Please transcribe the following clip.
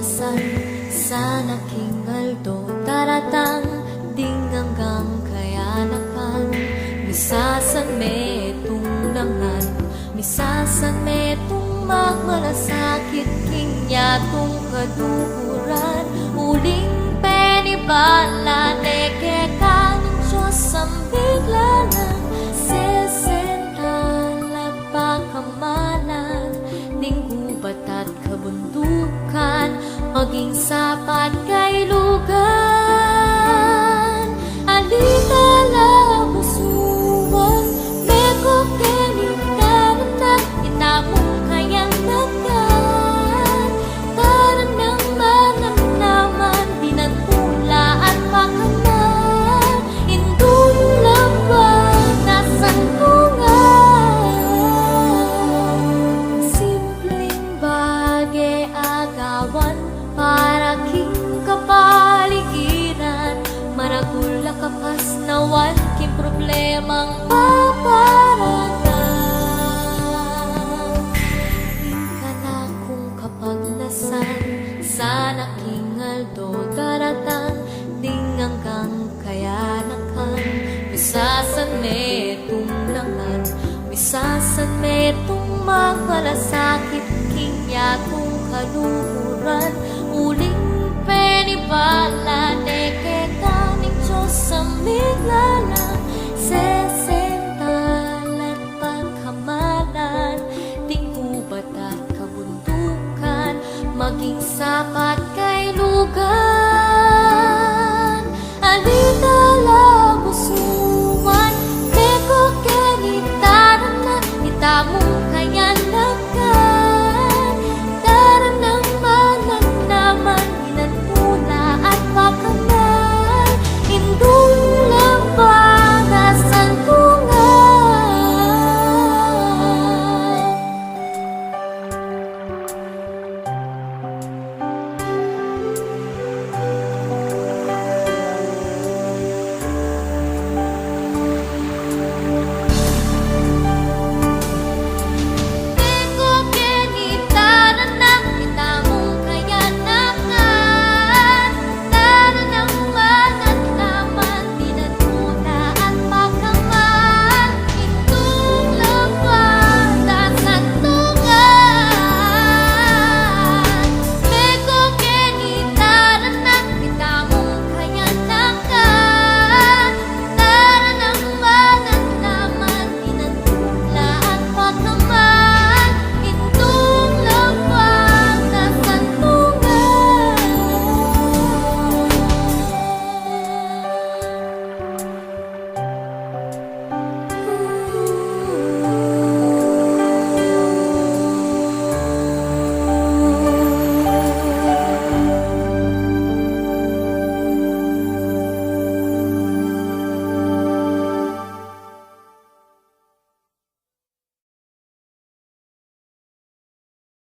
magmalasal sa nakingaldo taratang ding hanggang kayanakan. Misasan me tunangan, misasan me tung magmalasakit kinya tung kaduhuran. Uling penibala neke kaning Diyos ang biglanan. Sesentala pakamalan, ding gubat at kabundukan, maging sapat kay lugan. Alitala busuan, meko kenikanan na itamong kayang nagan. Para nang manamnaman, pinagpula at pakaman. Indun lang ba nasan ko nga? Simpleng bagay agawan para king kapaligiran. Maragula kapas nawan king problemang paparangan. Ka na kung kapag nasan sa nakingaldo daratang ding hanggang kayanakan. Misasan me tunangan, misasan me tung magmalasakit kinya tung kaluhuran. Uling penibala neke kaning Diyos ang biglanan. Sesentalan pagkamalan, ding gubat at kabundukan, maging sapat kay lugan. Alita